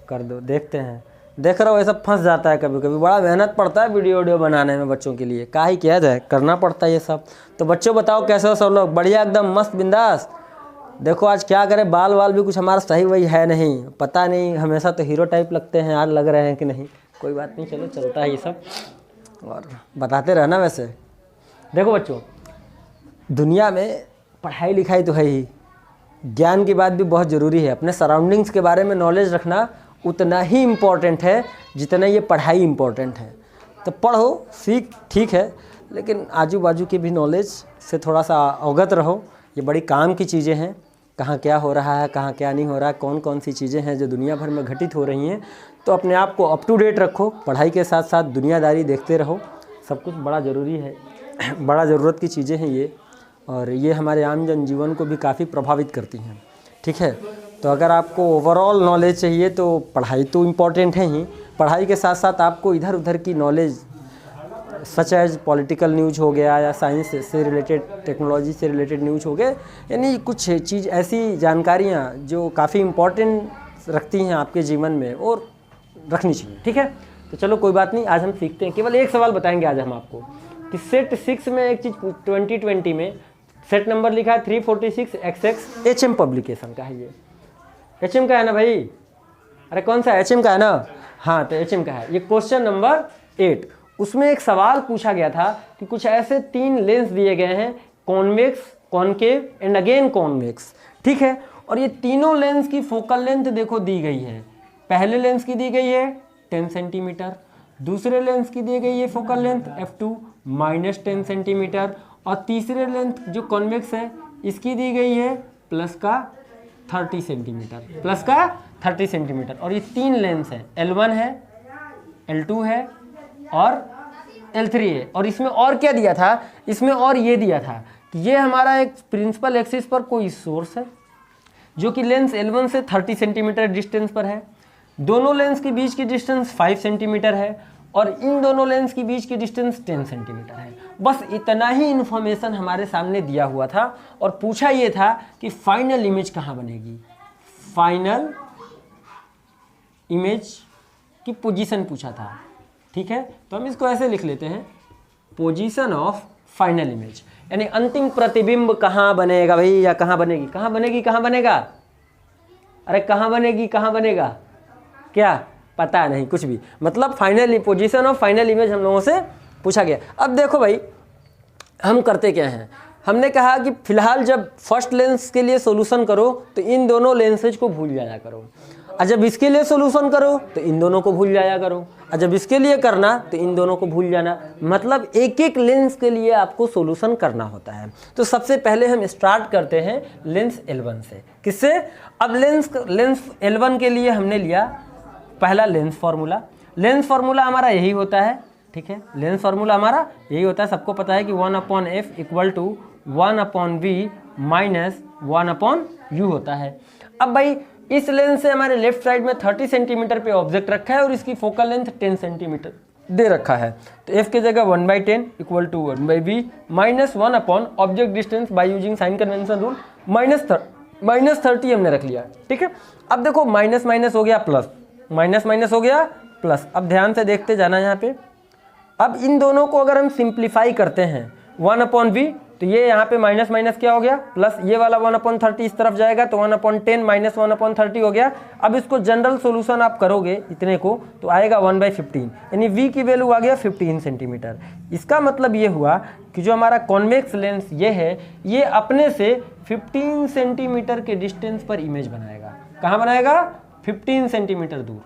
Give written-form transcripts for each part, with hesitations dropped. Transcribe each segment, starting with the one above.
कर दो, देखते हैं। देख रहा हो, ऐसा फंस जाता है कभी कभी, बड़ा मेहनत पड़ता है वीडियो बनाने में बच्चों के लिए, का ही किया जाए, करना पड़ता है ये सब। तो बच्चों बताओ कैसे हो सब लोग? बढ़िया, एकदम मस्त बिंदास। देखो आज क्या करें, बाल वाल भी कुछ हमारा सही वही है नहीं, पता नहीं, हमेशा तो हीरो टाइप लगते हैं, आज लग रहे हैं कि नहीं, कोई बात नहीं, चलो चलता है ये सब, और बताते रहना। वैसे देखो बच्चों, दुनिया में पढ़ाई लिखाई तो है ही, ज्ञान की बात भी बहुत ज़रूरी है। अपने सराउंडिंग्स के बारे में नॉलेज रखना उतना ही इम्पोर्टेंट है जितना ये पढ़ाई इम्पोर्टेंट है। तो पढ़ो, सीख, ठीक है, लेकिन आजू बाजू की भी नॉलेज से थोड़ा सा अवगत रहो। ये बड़ी काम की चीज़ें हैं, कहाँ क्या हो रहा है, कहाँ क्या नहीं हो रहा है, कौन कौन सी चीज़ें हैं जो दुनिया भर में घटित हो रही हैं। तो अपने आप को अप टू डेट रखो, पढ़ाई के साथ साथ दुनियादारी देखते रहो, सब कुछ बड़ा ज़रूरी है, बड़ा ज़रूरत की चीज़ें हैं ये, और ये हमारे आम जनजीवन को भी काफ़ी प्रभावित करती हैं। ठीक है, तो अगर आपको ओवरऑल नॉलेज चाहिए तो पढ़ाई तो इम्पॉर्टेंट है ही, पढ़ाई के साथ साथ आपको इधर उधर की knowledge, such as political news हो गया, या साइंस से रिलेटेड, टेक्नोलॉजी से रिलेटेड न्यूज़ हो गए, यानी कुछ चीज़ ऐसी जानकारियाँ जो काफ़ी इम्पॉर्टेंट रखती हैं आपके जीवन में, और रखनी चाहिए। ठीक है, तो चलो कोई बात नहीं, आज हम सीखते हैं। केवल एक सवाल बताएंगे आज हम आपको कि सेट 6 में एक चीज़ 2020 में सेट नंबर लिखा है 346 XX, HM पब्लिकेशन का है ये। HM का है ना भाई? अरे कौन सा HM का है ना? हाँ, तो HM का है ये। क्वेश्चन नंबर 8, उसमें एक सवाल पूछा गया था कि कुछ ऐसे 3 लेंस दिए गए हैं, convex, concave and again convex. ठीक है, और ये तीनों लेंस की फोकल लेंथ देखो दी गई है। पहले लेंस की दी गई है 10 सेंटीमीटर, दूसरे लेंस की दी गई है फोकल लेंथ f2 -10 सेंटीमीटर, और तीसरे लेंथ जो कॉन्वेक्स है इसकी दी गई है प्लस का 30 सेंटीमीटर, प्लस का 30 सेंटीमीटर। और ये 3 लेंस है, L1 है, L2 है और L3 है। और इसमें और क्या दिया था? इसमें और ये दिया था कि ये हमारा एक प्रिंसिपल एक्सिस पर कोई सोर्स है जो कि लेंस L1 से 30 सेंटीमीटर डिस्टेंस पर है, दोनों लेंस के बीच की डिस्टेंस 5 सेंटीमीटर है, और इन दोनों लेंस के बीच की डिस्टेंस 10 सेंटीमीटर है। बस इतना ही इन्फॉर्मेशन हमारे सामने दिया हुआ था, और पूछा ये था कि फाइनल इमेज कहाँ बनेगी, फाइनल इमेज की पोजीशन पूछा था। ठीक है, तो हम इसको ऐसे लिख लेते हैं, पोजीशन ऑफ फाइनल इमेज, यानी अंतिम प्रतिबिंब कहाँ बनेगा भाई, या कहाँ बनेगी, कहाँ बनेगी, कहाँ बनेगा, अरे कहाँ बनेगी, कहाँ बनेगा, क्या पता नहीं कुछ भी, मतलब final position of final image हम लोगों से पूछा गया। अब देखो भाई, हम करते क्या हैं, हमने कहा कि फिलहाल जब फर्स्ट लेंस के लिए सॉल्यूशन करो तो इन दोनों लेंसेज को भूल जाया करो, और जब इसके लिए सॉल्यूशन करो तो इन दोनों को भूल जाया करो, और जब इसके लिए करना तो इन दोनों को भूल जाना। मतलब एक एक लेंस के लिए आपको सॉल्यूशन करना होता है। तो सबसे पहले हम स्टार्ट करते हैं लेंस L1 से। किससे? अब लेंस L1 के लिए हमने लिया पहला लेंस फार्मूला। लेंस फार्मूला हमारा यही होता है। ठीक है, लेंस फार्मूला हमारा यही होता है, सबको पता है कि 1/f = 1/v - 1/u होता है। अब भाई इस लेंस से हमारे लेफ्ट साइड में 30 सेंटीमीटर पे ऑब्जेक्ट रखा है और इसकी फोकल लेंथ 10 सेंटीमीटर दे रखा है, तो f की जगह 1/10 = 1/v - 1 object distance by using sign convention rule -30 हमने रख लिया। ठीक है, अब देखो माइनस माइनस हो गया प्लस, माइनस माइनस हो गया प्लस। अब ध्यान से देखते जाना यहाँ पे। अब इन दोनों को अगर हम सिंप्लीफाई करते हैं 1/v, तो ये यहाँ पे माइनस माइनस क्या हो गया प्लस, ये वाला 1/30 इस तरफ जाएगा तो 1/10 - 1/30 हो गया। अब इसको जनरल सॉल्यूशन आप करोगे इतने को तो आएगा 1/15, यानी v की वैल्यू आ गया 15 सेंटीमीटर। इसका मतलब ये हुआ कि जो हमारा कॉन्वेक्स लेंस ये है, ये अपने से 15 सेंटीमीटर के डिस्टेंस पर इमेज बनाएगा। कहाँ बनाएगा? 15 सेंटीमीटर दूर।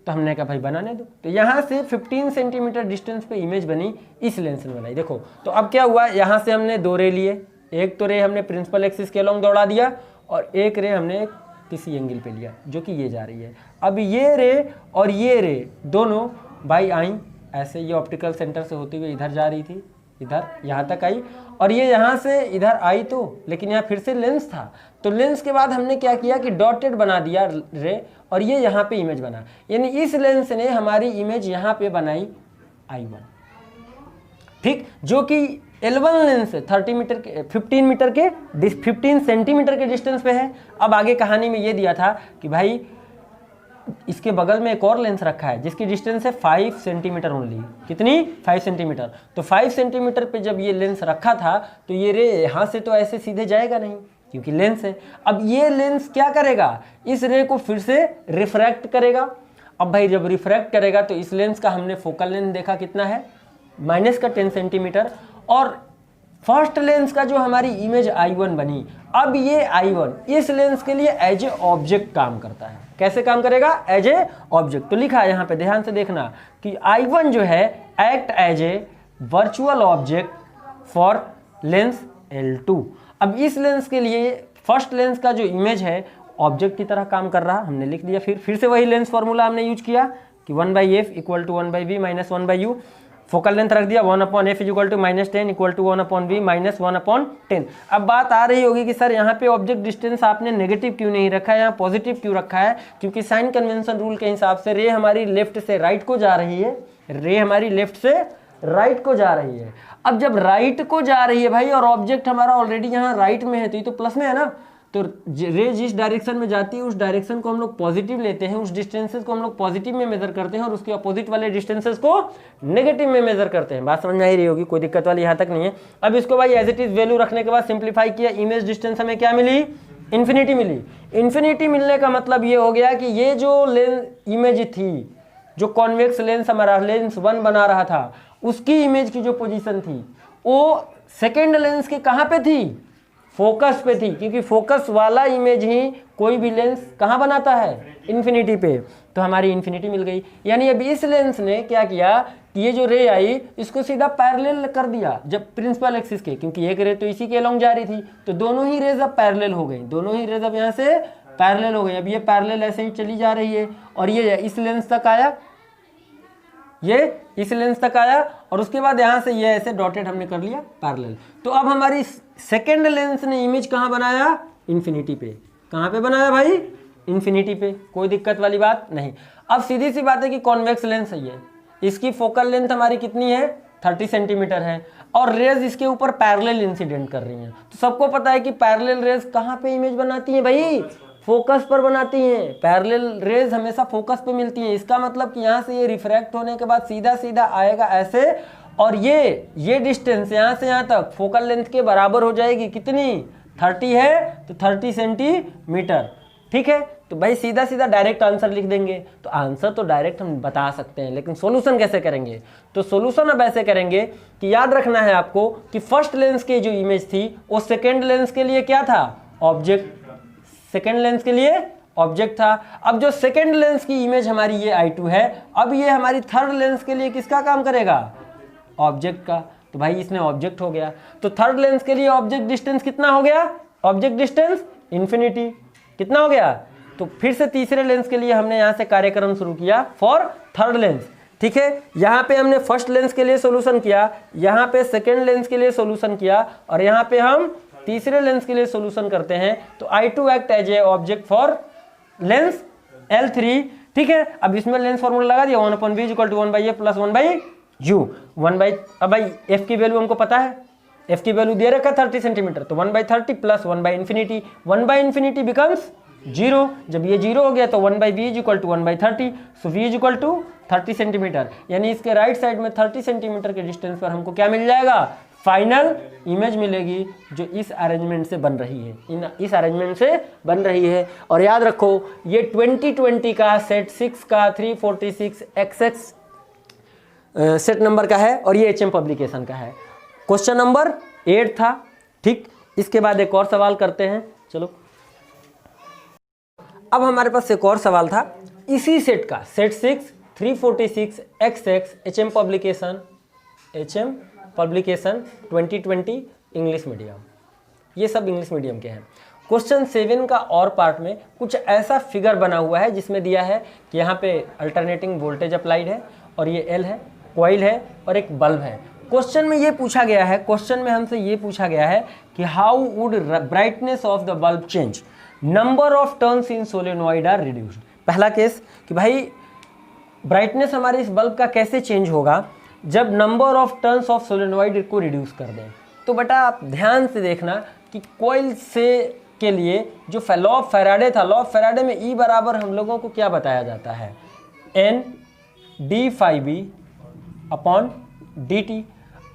तो हमने कहा भाई बनाने दो, तो यहाँ से 15 सेंटीमीटर डिस्टेंस पे इमेज बनी, इस लेंस ने बनाई। देखो तो अब क्या हुआ, यहाँ से हमने 2 रे लिए, एक तो रे हमने प्रिंसिपल एक्सिस के अलोंग दौड़ा दिया और एक रे हमने किसी एंगल पे लिया जो कि ये जा रही है। अब ये रे और ये रे दोनों भाई आई ऐसे, ये ऑप्टिकल सेंटर से होती हुई इधर जा रही थी, इधर यहाँ तक आई, और ये यहाँ से इधर आई तो, लेकिन यहाँ फिर से लेंस था, तो लेंस के बाद हमने क्या किया कि डॉटेड बना दिया रे, और ये यहाँ पे इमेज बना, यानी इस लेंस ने हमारी इमेज यहाँ पे बनाई I1। ठीक, जो कि L1 लेंस से 15 सेंटीमीटर के डिस्टेंस पे है। अब आगे कहानी में ये दिया था कि भाई इसके बगल में एक और लेंस रखा है जिसकी डिस्टेंस है 5 सेंटीमीटर ओनली। कितनी? 5 सेंटीमीटर। तो 5 सेंटीमीटर पे जब ये लेंस रखा था तो ये रे यहाँ से तो ऐसे सीधे जाएगा नहीं क्योंकि लेंस है। अब ये लेंस क्या करेगा? इस रे को फिर से रिफ्रैक्ट करेगा। अब भाई जब रिफ्रैक्ट करेगा तो इस लेंस का हमने फोकल लेंथ देखा कितना है, माइनस का 10 सेंटीमीटर। और फर्स्ट लेंस का जो हमारी इमेज I1 बनी, अब ये I1 इस लेंस के लिए एज ए ऑब्जेक्ट काम करता है। कैसे काम करेगा? As a object. तो लिखा है यहाँ पे, ध्यान से देखना कि I1 जो है act as a virtual object for lens L2। अब इस लेंस के लिए फर्स्ट लेंस का जो इमेज है ऑब्जेक्ट की तरह काम कर रहा, हमने लिख दिया। फिर से वही लेंस फॉर्मूला हमने यूज किया कि 1/f equal to 1/v minus 1/u। Focal length रख दिया 1/f equal to -10 equal to 1/v minus 1/10। अब बात आ रही होगी कि सर यहाँ पे ऑब्जेक्ट डिस्टेंस आपने नेगेटिव क्यों नहीं रखा है, यहाँ पॉजिटिव क्यों रखा है? क्योंकि साइन कन्वेंशन रूल के हिसाब से रे हमारी लेफ्ट से राइट को जा रही है, रे हमारी लेफ्ट से राइट को जा रही है। अब जब राइट को जा रही है भाई और ऑब्जेक्ट हमारा ऑलरेडी यहाँ राइट में है तो ये तो प्लस में है ना, तो रे जिस डायरेक्शन में जाती है उस डायरेक्शन को हम लोग पॉजिटिव लेते हैं, उस डिस्टेंसेस को हम लोग पॉजिटिव में मेजर करते हैं और उसके अपोजिट वाले डिस्टेंसेस को नेगेटिव में मेजर करते हैं। बात समझ में आ ही रही होगी, कोई दिक्कत वाली यहाँ तक नहीं है। अब इसको भाई एज इट इज वैल्यू रखने के बाद सिंप्लीफाई किया, इमेज डिस्टेंस हमें क्या मिली? इन्फिनिटी मिली। इन्फिनिटी मिलने का मतलब ये हो गया कि ये जो लेंस इमेज थी, जो कॉन्वेक्स लेंस हमारा लेंस 1 बना रहा था, उसकी इमेज की जो पोजीशन थी वो सेकेंड लेंस के कहाँ पे थी? फोकस पे थी, क्योंकि फोकस वाला इमेज ही कोई भी लेंस कहाँ बनाता है? इन्फिनिटी पे। तो हमारी इन्फिनिटी मिल गई। यानी अब इस लेंस ने क्या किया कि ये जो रे आई इसको सीधा पैरेलल कर दिया जब प्रिंसिपल एक्सिस के, क्योंकि एक रे तो इसी के अलोंग जा रही थी, तो दोनों ही रेज अब पैरेलल हो गई, दोनों ही रेज अब यहाँ से पैरेलल हो गई। अब ये पैरेलल ऐसे ही चली जा रही है और ये इस लेंस तक आया, ये इस लेंस तक आया और उसके बाद यहाँ से ये ऐसे डॉटेड हमने कर लिया पैरेलल। तो अब हमारी सेकेंड लेंस ने इमेज कहाँ बनाया? इन्फिनिटी पे। कहाँ पे बनाया भाई? इन्फिनिटी पे। कोई दिक्कत वाली बात नहीं। अब सीधी सी बात है कि कॉन्वेक्स लेंस है ये, इसकी फोकल लेंथ हमारी कितनी है? 30 सेंटीमीटर है और रेज इसके ऊपर पैरेलल इंसिडेंट कर रही हैं। तो सबको पता है कि पैरेलल रेज कहाँ पे इमेज बनाती हैं भाई? फोकस पर बनाती हैं। पैरेलल रेज हमेशा फोकस पे मिलती हैं। इसका मतलब कि यहाँ से ये रिफ्रैक्ट होने के बाद सीधा सीधा आएगा ऐसे और ये डिस्टेंस यहाँ से यहाँ तक फोकल लेंथ के बराबर हो जाएगी। कितनी? 30 है तो 30 सेंटीमीटर। ठीक है, तो भाई सीधा सीधा डायरेक्ट आंसर लिख देंगे। तो आंसर तो डायरेक्ट हम बता सकते हैं, लेकिन सॉल्यूशन कैसे करेंगे? तो सॉल्यूशन अब ऐसे करेंगे कि याद रखना है आपको कि फर्स्ट लेंस की जो इमेज थी वो सेकेंड लेंस के लिए क्या था? ऑब्जेक्ट। सेकेंड लेंस के लिए ऑब्जेक्ट था। अब जो सेकेंड लेंस की इमेज हमारी ये I2 है, अब ये हमारी थर्ड लेंस के लिए किसका काम करेगा? ऑब्जेक्ट का। तो भाई इसमें ऑब्जेक्ट हो गया। तो थर्ड लेंस के लिए ऑब्जेक्ट डिस्टेंस कितना हो गया? Object distance infinity. कितना हो गया? तो फिर से तीसरे लेंस के लिए हमने यहाँ से कार्यक्रम शुरू किया फॉर थर्ड लेंस। ठीक है, यहाँ पे हमने फर्स्ट लेंस के लिए सोल्यूशन किया, यहाँ पे सेकेंड लेंस के लिए सोल्यूशन किया और यहाँ पे हम तीसरे लेंस के लिए सोल्यूशन करते हैं। तो I2 act as a object for lens L3। ठीक है, अब इसमें लेंस फॉर्मूला लगा दिया 1/v equal to 1/f plus 1/u। अब भाई f की वैल्यू हमको पता है, f की वैल्यू दे रखा 30 सेंटीमीटर, तो 1/30 प्लस 1/इंफिनिटी, 1/इंफिनिटी बिकम्स 0। जब ये 0 हो गया तो 1/v equal to 1/30, so v equal to 30 centimetre. यानी इसके राइट साइड में 30 सेंटीमीटर के डिस्टेंस पर हमको क्या मिल जाएगा? फाइनल इमेज मिलेगी जो इस अरेंजमेंट से बन रही है, इस अरेंजमेंट से बन रही है। और याद रखो ये 2020 का सेट 6 का 346 XX सेट नंबर का है और ये HM पब्लिकेशन का है। क्वेश्चन नंबर 8 था। ठीक, इसके बाद एक और सवाल करते हैं। चलो, अब हमारे पास एक और सवाल था इसी सेट का, set 6 346 XX HM publication 2020 English medium. ये सब इंग्लिश मीडियम के हैं। क्वेश्चन 7 का और पार्ट में कुछ ऐसा फिगर बना हुआ है जिसमें दिया है कि यहाँ पे अल्टरनेटिंग वोल्टेज अप्लाइड है और ये L है, कॉइल है और एक बल्ब है। क्वेश्चन में ये पूछा गया है, क्वेश्चन में हमसे ये पूछा गया है कि how would brightness of the bulb change, number of turns in solenoid are reduced. पहला केस कि भाई ब्राइटनेस हमारे इस बल्ब का कैसे चेंज होगा जब number of turns of solenoid को रिड्यूस कर दें। तो बेटा आप ध्यान से देखना कि कॉइल से के लिए जो लॉ ऑफ फैराडे था, लॉ ऑफ फैराडे में E बराबर हम लोगों को क्या बताया जाता है, N d phi B upon d t.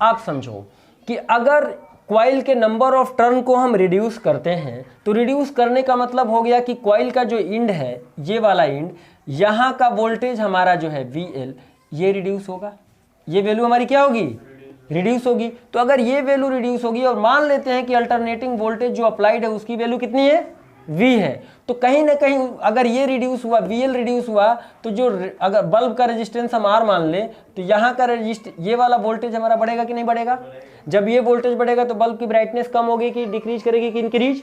आप समझो कि अगर कॉइल के नंबर ऑफ टर्न को हम रिड्यूस करते हैं तो रिड्यूस करने का मतलब हो गया कि कॉइल का जो इंड है, ये वाला इंड, यहाँ का वोल्टेज हमारा जो है VL, ये रिड्यूस होगा, ये वैल्यू हमारी क्या होगी, रिड्यूस होगी। तो अगर ये वैल्यू रिड्यूस होगी और मान लेते हैं कि अल्टरनेटिंग वोल्टेज जो अप्लाइड है उसकी वैल्यू कितनी है, V है, तो कहीं ना कहीं अगर ये रिड्यूस हुआ, VL रिड्यूस हुआ, तो जो अगर बल्ब का रेजिस्टेंस हम R मान ले तो यहाँ का ये वाला वोल्टेज हमारा बढ़ेगा कि नहीं बढ़ेगा। जब ये वोल्टेज बढ़ेगा तो बल्ब की ब्राइटनेस कम होगी कि डिक्रीज करेगी कि इंक्रीज,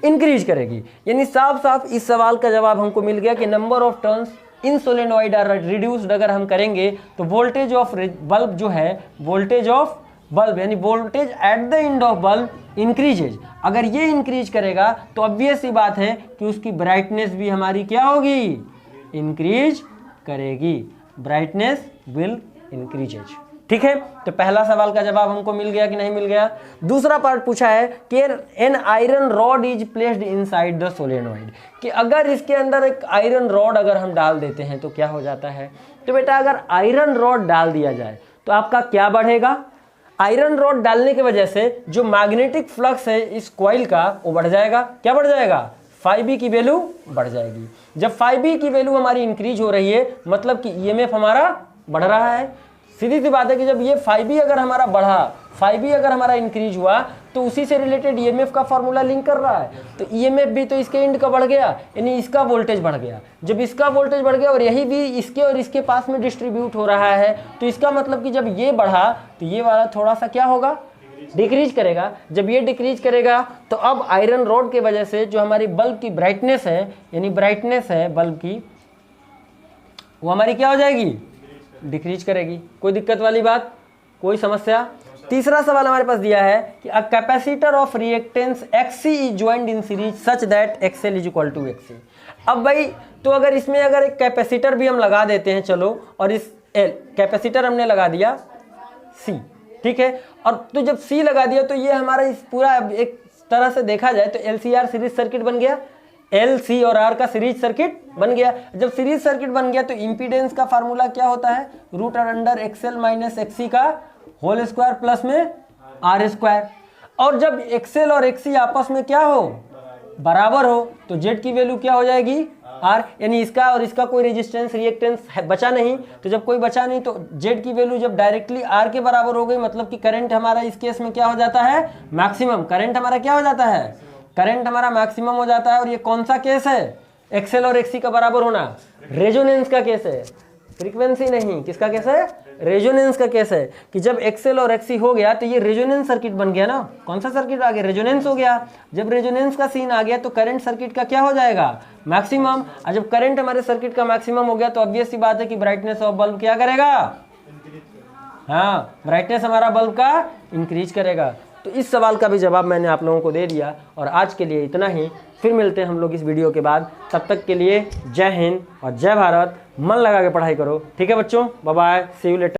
इंक्रीज करेगी। यानी साफ साफ इस सवाल का जवाब हमको मिल गया कि number of turns in solenoid are reduced अगर हम करेंगे तो वोल्टेज ऑफ बल्ब जो है, वोल्टेज ऑफ बल्ब यानी voltage at the end of bulb increases. अगर ये इंक्रीज करेगा तो ऑब्वियस सी बात है कि उसकी ब्राइटनेस भी हमारी क्या होगी, इंक्रीज करेगी, ब्राइटनेस विल इंक्रीजेज। ठीक है, तो पहला सवाल का जवाब हमको मिल गया कि नहीं मिल गया। दूसरा पार्ट पूछा है कि an iron rod is placed inside the solenoid, कि अगर इसके अंदर एक आयरन रॉड अगर हम डाल देते हैं तो क्या हो जाता है। तो बेटा अगर आयरन रॉड डाल दिया जाए तो आपका क्या बढ़ेगा, आयरन रॉड डालने की वजह से जो मैग्नेटिक फ्लक्स है इस कॉइल का वो बढ़ जाएगा। क्या बढ़ जाएगा, फाई बी की वैल्यू बढ़ जाएगी। जब फाई बी की वैल्यू हमारी इंक्रीज हो रही है मतलब कि ईएमएफ हमारा बढ़ रहा है। सीधी सी बात है कि जब ये फाई बी अगर हमारा बढ़ा, फाई बी अगर हमारा इंक्रीज हुआ तो उसी से रिलेटेड ईएमएफ का फॉर्मूला लिंक कर रहा है। तो ईएमएफ भी तो इसके एंड का बढ़ गया, यानी इसका वोल्टेज बढ़ गया। जब इसका वोल्टेज बढ़ गया और यही भी इसके और इसके पास में डिस्ट्रीब्यूट हो रहा है तो इसका मतलब कि जब ये बढ़ा तो ये वाला थोड़ा सा क्या होगा, डिक्रीज करेगा। जब ये डिक्रीज करेगा तो अब आयरन रॉड के वजह से जो हमारी बल्ब की ब्राइटनेस है, यानी ब्राइटनेस है बल्ब की, वो हमारी क्या हो जाएगी, डिक्रीज करेगी। कोई दिक्कत वाली बात, कोई समस्या। तीसरा सवाल हमारे पास दिया है कि a capacitor of reactance XC is joined in series such that XL is equal to XC। अब भाई तो अगर इसमें अगर एक कैपेसिटर भी हम लगा देते हैं, चलो, और इस कैपेसिटर हमने लगा दिया C, ठीक है, और तो जब C लगा दिया तो ये हमारा इस पूरा एक तरह से देखा जाए तो LCR सीरीज सर्किट बन गया, LC और R का सीरीज सर्किट बन गया। जब सीरीज सर्किट बन गया तो इम्पीडेंस का फार्मूला क्या होता है, root under XL minus XC का होल स्क्वायर प्लस में R स्क्वायर। और जब XL और XC आपस में क्या हो, बराबर हो, तो Z की वैल्यू क्या हो जाएगी, R, यानी इसका और इसका कोई रेजिस्टेंस रिएक्टेंस बचा नहीं। तो जब कोई बचा नहीं तो Z की वैल्यू जब डायरेक्टली R के बराबर हो गई मतलब कि करंट हमारा इस केस में क्या हो जाता है, मैक्सिमम। करंट हमारा क्या हो जाता है, करंट हमारा मैक्सिमम हो जाता है। और ये कौन सा केस है, XL और XC का बराबर होना, रेजोनेंस का केस है, फ्रीक्वेंसी नहीं। किसका केस है, रेजोनेंस का केस है कि जब XL और XC हो गया तो ये रेजोनेंस सर्किट बन गया ना। कौन सा सर्किट आ गया, रेजोनेंस हो गया। जब रेजोनेंस का सीन आ गया तो करंट सर्किट का क्या हो जाएगा, मैक्सिमम। और जब करंट हमारे सर्किट का मैक्सिमम हो गया तो ऑब्वियस सी बात है कि ब्राइटनेस ऑफ बल्ब क्या करेगा, हाँ, ब्राइटनेस हमारा बल्ब का इंक्रीज करेगा। तो इस सवाल का भी जवाब मैंने आप लोगों को दे दिया। और आज के लिए इतना ही, फिर मिलते हैं हम लोग इस वीडियो के बाद। तब तक के लिए जय हिंद और जय भारत। मन लगा के पढ़ाई करो, ठीक है बच्चों, bye bye, see you letter.